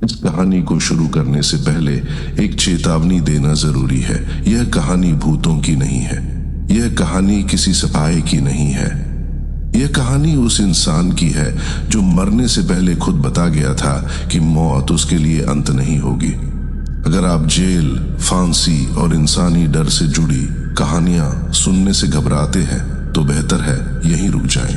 इस कहानी को शुरू करने से पहले एक चेतावनी देना जरूरी है। यह कहानी भूतों की नहीं है। यह कहानी किसी सिपाही की नहीं है। यह कहानी उस इंसान की है जो मरने से पहले खुद बता गया था कि मौत उसके लिए अंत नहीं होगी। अगर आप जेल, फांसी और इंसानी डर से जुड़ी कहानियां सुनने से घबराते हैं तो बेहतर है यहीं रुक जाएं,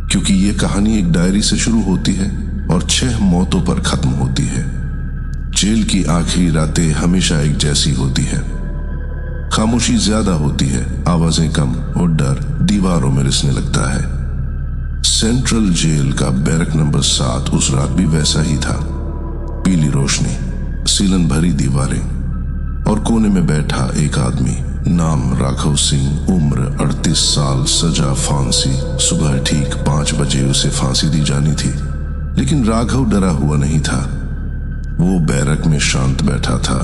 क्योंकि यह कहानी एक डायरी से शुरू होती है और 6 मौतों पर खत्म होती है। जेल की आखिरी रातें हमेशा एक जैसी होती है। खामोशी ज्यादा होती है, आवाजें कम और डर दीवारों में रिसने लगता है। सेंट्रल जेल का बैरक नंबर 7 उस रात भी वैसा ही था। पीली रोशनी, सीलन भरी दीवारें और कोने में बैठा एक आदमी, नाम राघव सिंह, उम्र 38 साल, सजा फांसी। सुबह ठीक 5 बजे उसे फांसी दी जानी थी, लेकिन राघव डरा हुआ नहीं था। वो बैरक में शांत बैठा था,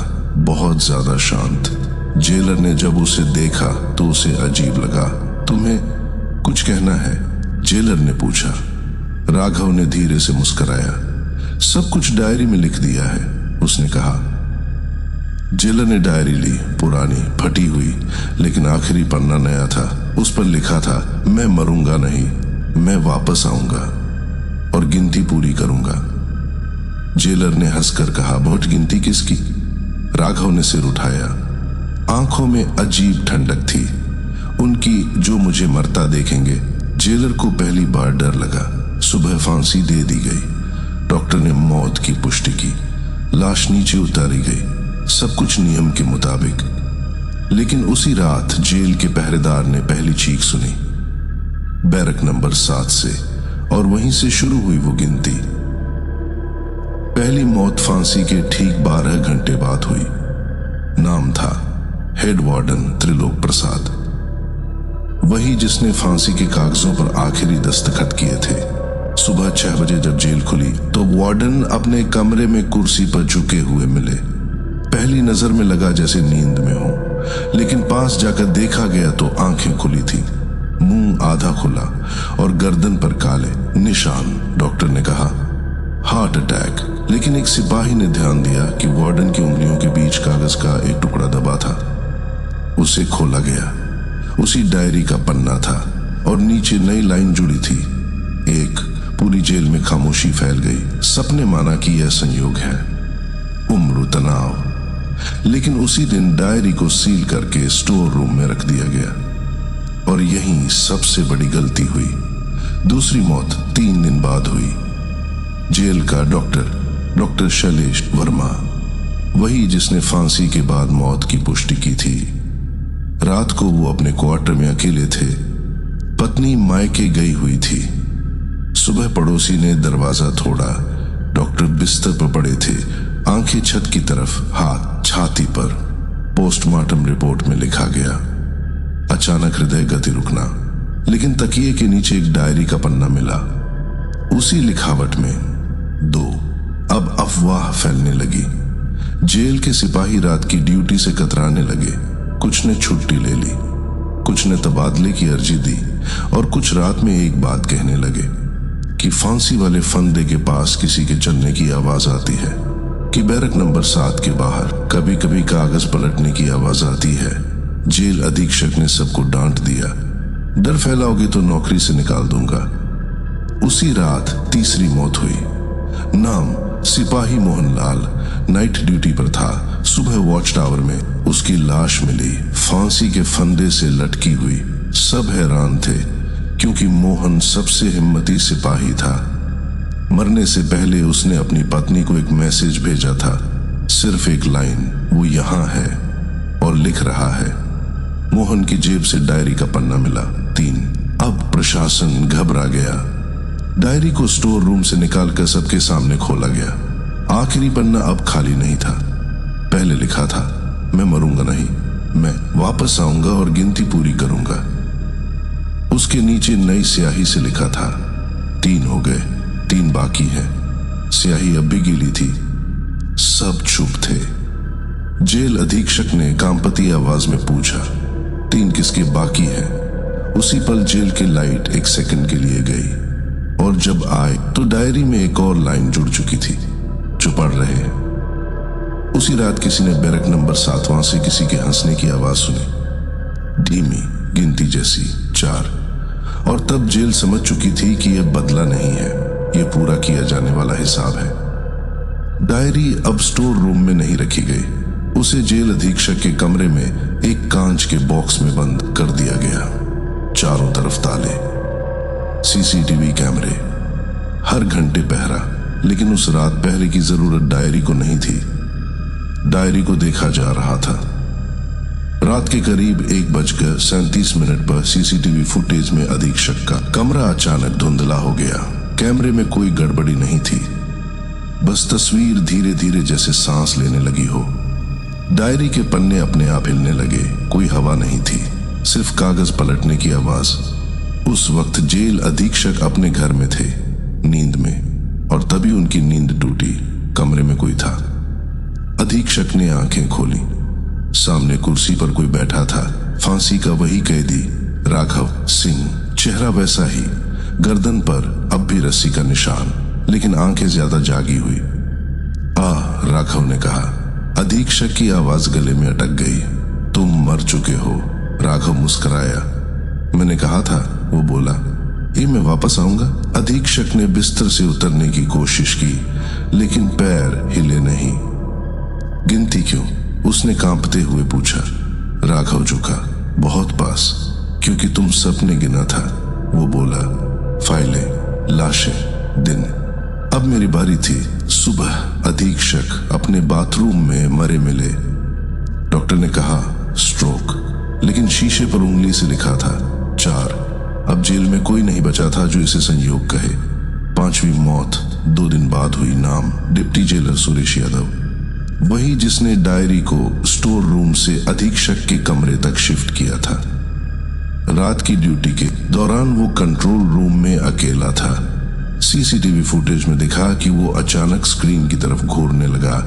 बहुत ज्यादा शांत। जेलर ने जब उसे देखा तो उसे अजीब लगा। तुम्हें कुछ कहना है? जेलर ने पूछा। राघव ने धीरे से मुस्कुराया। सब कुछ डायरी में लिख दिया है, उसने कहा। जेलर ने डायरी ली, पुरानी, फटी हुई, लेकिन आखिरी पन्ना नया था। उस पर लिखा था, मैं मरूंगा नहीं, मैं वापस आऊंगा और गिनती पूरी करूंगा। जेलर ने हंसकर कहा, बहुत गिनती किसकी? राघव ने सिर उठाया। आंखों में अजीब ठंडक थी उनकी, जो मुझे मरता देखेंगे। जेलर को पहली बार डर लगा। सुबह फांसी दे दी गई। डॉक्टर ने मौत की पुष्टि की। लाश नीचे उतारी गई, सब कुछ नियम के मुताबिक। लेकिन उसी रात जेल के पहरेदार ने पहली चीख सुनी, बैरक नंबर 7 से, और वहीं से शुरू हुई वो गिनती। पहली मौत फांसी के ठीक 12 घंटे बाद हुई। नाम था हेड वार्डन त्रिलोक प्रसाद, वही जिसने फांसी के कागजों पर आखिरी दस्तखत किए थे। सुबह 6 बजे जब जेल खुली तो वार्डन अपने कमरे में कुर्सी पर झुके हुए मिले। पहली नजर में लगा जैसे नींद में हो, लेकिन पास जाकर देखा गया तो आंखें खुली थी, मुंह आधा खुला और गर्दन पर काले निशान। डॉक्टर ने कहा, हार्ट अटैक। लेकिन एक सिपाही ने ध्यान दिया कि वार्डन की उंगलियों के बीच कागज का एक टुकड़ा दबा था। उसे खोला गया। उसी डायरी का पन्ना था और नीचे नई लाइन जुड़ी थी। एक, पूरी जेल में खामोशी फैल गई। सबने माना कि यह संयोग है, उम्र, तनाव। लेकिन उसी दिन डायरी को सील करके स्टोर रूम में रख दिया गया। और यहीं सबसे बड़ी गलती हुई। दूसरी मौत 3 दिन बाद हुई। जेल का डॉक्टर शैलेश वर्मा, वही जिसने फांसी के बाद मौत की पुष्टि की थी। रात को वो अपने क्वार्टर में अकेले थे। पत्नी मायके गई हुई थी। सुबह पड़ोसी ने दरवाजा तोड़ा। डॉक्टर बिस्तर पर पड़े थे, आंखें छत की तरफ, हाथ छाती पर। पोस्टमार्टम रिपोर्ट में लिखा गया, अचानक हृदय गति रुकना। लेकिन तकिए के नीचे एक डायरी का पन्ना मिला। उसी लिखावट में 2। अब अफवाह फैलने लगी। जेल के सिपाही रात की ड्यूटी से कतराने लगे। कुछ ने छुट्टी ले ली, कुछ ने तबादले की अर्जी दी और कुछ रात में एक बात कहने लगे कि फांसी वाले फंदे के पास किसी के चलने की आवाज आती है, कि बैरक नंबर 7 के बाहर कभी कभी कागज पलटने की आवाज आती है। जेल अधीक्षक ने सबको डांट दिया, डर फैलाओगे तो नौकरी से निकाल दूंगा। उसी रात तीसरी मौत हुई। नाम सिपाही मोहनलाल, नाइट ड्यूटी पर था। सुबह वॉच टावर में उसकी लाश मिली, फांसी के फंदे से लटकी हुई। सब हैरान थे, क्योंकि मोहन सबसे हिम्मती सिपाही था। मरने से पहले उसने अपनी पत्नी को एक मैसेज भेजा था, सिर्फ एक लाइन, वो यहाँ है, और लिख रहा है। मोहन की जेब से डायरी का पन्ना मिला। 3। अब प्रशासन घबरा गया। डायरी को स्टोर रूम से निकालकर सबके सामने खोला गया। आखिरी पन्ना अब खाली नहीं था। पहले लिखा था, मैं मरूंगा नहीं, मैं वापस आऊंगा और गिनती पूरी करूंगा। उसके नीचे नई स्याही से लिखा था, 3 हो गए, 3 बाकी हैं। स्याही अब भी गीली थी। सब चुप थे। जेल अधीक्षक ने कांपती आवाज में पूछा, 3 किसके बाकी हैं? उसी पल जेल की लाइट 1 सेकंड के लिए गई और जब आए तो डायरी में एक और लाइन जुड़ चुकी थी, जो पढ़ रहे। उसी रात किसी ने बैरक नंबर 7वां से किसी के हंसने की आवाज सुनी, धीमी गिनती जैसी 4। और तब जेल समझ चुकी थी कि यह बदला नहीं है, यह पूरा किया जाने वाला हिसाब है। डायरी अब स्टोर रूम में नहीं रखी गई, उसे जेल अधीक्षक के कमरे में एक कांच के बॉक्स में बंद कर दिया गया। चारों तरफ ताले, सीसीटीवी कैमरे, हर घंटे पहरा। लेकिन उस रात पहरे की जरूरत डायरी को नहीं थी, डायरी को देखा जा रहा था। रात के करीब 1:37 पर सीसीटीवी फुटेज में अधीक्षक का कमरा अचानक धुंधला हो गया। कैमरे में कोई गड़बड़ी नहीं थी, बस तस्वीर धीरे धीरे जैसे सांस लेने लगी हो। डायरी के पन्ने अपने आप हिलने लगे, कोई हवा नहीं थी, सिर्फ कागज पलटने की आवाज। उस वक्त जेल अधीक्षक अपने घर में थे, नींद में, और तभी उनकी नींद टूटी। कमरे में कोई था। अधीक्षक ने आंखें खोली, सामने कुर्सी पर कोई बैठा था, फांसी का वही कैदी राघव सिंह। चेहरा वैसा ही, गर्दन पर अब भी रस्सी का निशान, लेकिन आंखें ज्यादा जागी हुई। राघव ने कहा। अधीक्षक की आवाज गले में अटक गई। तुम मर चुके हो। राघव मुस्कुराया। मैंने कहा था, वो बोला। ये मैं वापस आऊंगा। अधीक्षक ने बिस्तर से उतरने की कोशिश की, लेकिन पैर हिले नहीं। गिनती क्यों? उसने कांपते हुए पूछा। राघव झुका, बहुत पास, क्योंकि तुम सपने गिना था। वो बोला, फाइलें, लाशें, दिन। अब मेरी बारी थी। सुबह अधीक्षक अपने बाथरूम में मरे मिले। डॉक्टर ने कहा स्ट्रोक, लेकिन शीशे पर उंगली से लिखा था 4। अब जेल में कोई नहीं बचा था जो इसे संयोग कहे। 5वीं मौत 2 दिन बाद हुई। नाम डिप्टी जेलर सुरेश यादव, वही जिसने डायरी को स्टोर रूम से अधीक्षक के कमरे तक शिफ्ट किया था। रात की ड्यूटी के दौरान वो कंट्रोल रूम में अकेला था। सीसीटीवी फुटेज में दिखा कि वो अचानक स्क्रीन की तरफ घूरने लगा,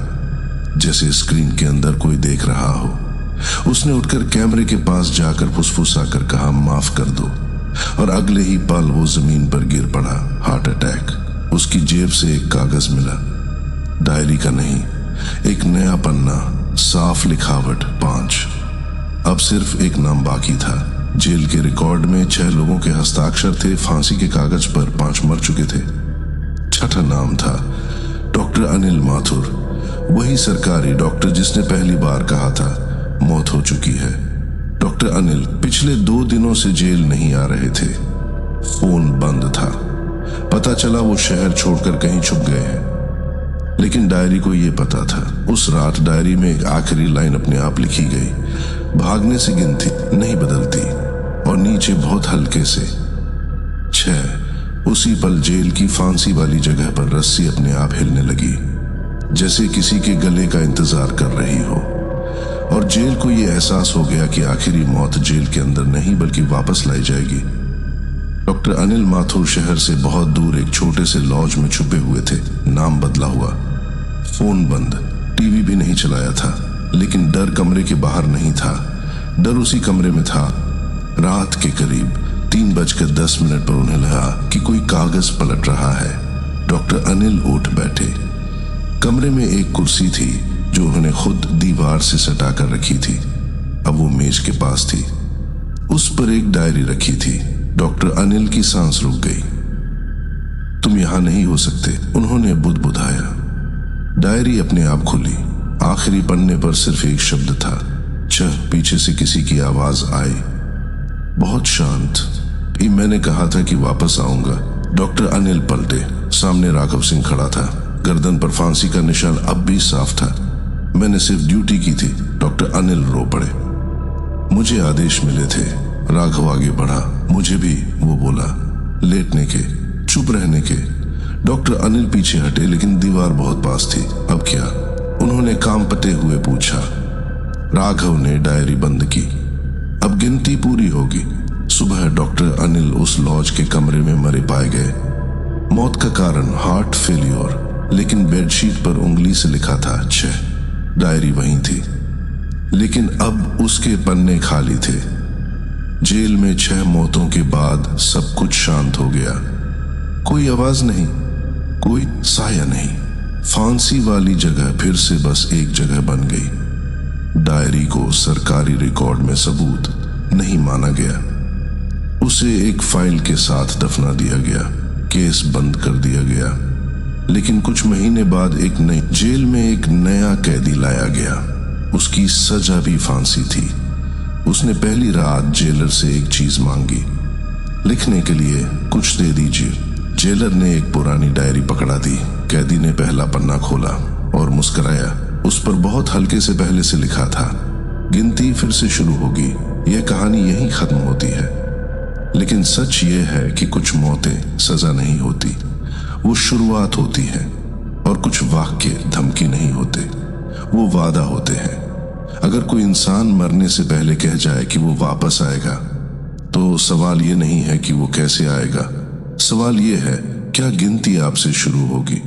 जैसे स्क्रीन के अंदर कोई देख रहा हो। उसने उठकर कैमरे के पास जाकर फुसफुसाकर कहा, माफ कर दो, और अगले ही पल वो जमीन पर गिर पड़ा, हार्ट अटैक। उसकी जेब से एक कागज मिला, डायरी का नहीं, एक नया पन्ना, साफ लिखावट 5। अब सिर्फ एक नाम बाकी था। जेल के रिकॉर्ड में 6 लोगों के हस्ताक्षर थे। फांसी के कागज पर 5 मर चुके थे। 6ठा नाम था डॉक्टर अनिल माथुर, वही सरकारी डॉक्टर जिसने पहली बार कहा था मौत हो चुकी है। डॉक्टर अनिल पिछले 2 दिनों से जेल नहीं आ रहे थे। फोन बंद था। पता चला वो शहर छोड़कर कहीं छुप गए हैं। लेकिन डायरी को ये पता था। उस रात डायरी में एक आखिरी लाइन अपने आप लिखी गई, भागने से गिनती नहीं बदलती, और नीचे बहुत हल्के से 6। उसी पल जेल की फांसी वाली जगह पर रस्सी अपने आप हिलने लगी, जैसे किसी के गले का इंतजार कर रही हो। और जेल को यह एहसास हो गया कि आखिरी मौत जेल के अंदर नहीं बल्कि वापस लाई जाएगी। डॉक्टर अनिल माथुर शहर से बहुत दूर एक छोटे से लॉज में छुपे हुए थे। नाम बदला हुआ, फोन बंद, टीवी भी नहीं चलाया था। लेकिन डर कमरे के बाहर नहीं था, डर उसी कमरे में था। रात के करीब 3:10 पर उन्हें लगा कि कोई कागज पलट रहा है। डॉक्टर अनिल उठ बैठे। कमरे में एक कुर्सी थी जो उन्होंने खुद दीवार से सटा कर रखी थी। अब वो मेज के पास थी, उस पर एक डायरी रखी थी। डॉक्टर अनिल की सांस रुक गई। तुम यहां नहीं हो सकते, उन्होंने बुदबुदाया। डायरी अपने आप खुली। आखिरी पन्ने पर सिर्फ एक शब्द था, पीछे से किसी की आवाज आई, बहुत शांत। मैंने कहा था कि वापस आऊंगा। डॉक्टर अनिल पलटे। सामने राघव सिंह खड़ा था, गर्दन पर फांसी का निशान अब भी साफ था। मैंने सिर्फ ड्यूटी की थी। डॉक्टर अनिल रो पड़े। मुझे आदेश मिले थे। राघव आगे बढ़ा। मुझे भी, वो बोला, लेटने के, चुप रहने के। डॉक्टर अनिल पीछे हटे, लेकिन दीवार बहुत पास थी। अब क्या? उन्होंने कांपते हुए पूछा। राघव ने डायरी बंद की। अब गिनती पूरी होगी। सुबह डॉक्टर अनिल उस लॉज के कमरे में मरे पाए गए। मौत का कारण हार्ट फेल्योर, लेकिन बेडशीट पर उंगली से लिखा था 6। डायरी वहीं थी, लेकिन अब उसके पन्ने खाली थे। जेल में 6 मौतों के बाद सब कुछ शांत हो गया। कोई आवाज नहीं, कोई साया नहीं, फांसी वाली जगह फिर से बस एक जगह बन गई। डायरी को सरकारी रिकॉर्ड में सबूत नहीं माना गया। उसे एक फाइल के साथ दफना दिया गया, केस बंद कर दिया गया। लेकिन कुछ महीने बाद एक नई जेल में एक नया कैदी लाया गया। उसकी सजा भी फांसी थी। उसने पहली रात जेलर से एक चीज मांगी, लिखने के लिए कुछ दे दीजिए। जेलर ने एक पुरानी डायरी पकड़ा दी। कैदी ने पहला पन्ना खोला और मुस्कुराया। उस पर बहुत हल्के से पहले से लिखा था, गिनती फिर से शुरू होगी, यह कहानी यहीं खत्म होती है। लेकिन सच यह है कि कुछ मौतें सजा नहीं होती, वो शुरुआत होती है। और कुछ वाक्य धमकी नहीं होते, वो वादा होते हैं। अगर कोई इंसान मरने से पहले कह जाए कि वो वापस आएगा, तो सवाल ये नहीं है कि वो कैसे आएगा। सवाल ये है, क्या गिनती आपसे शुरू होगी?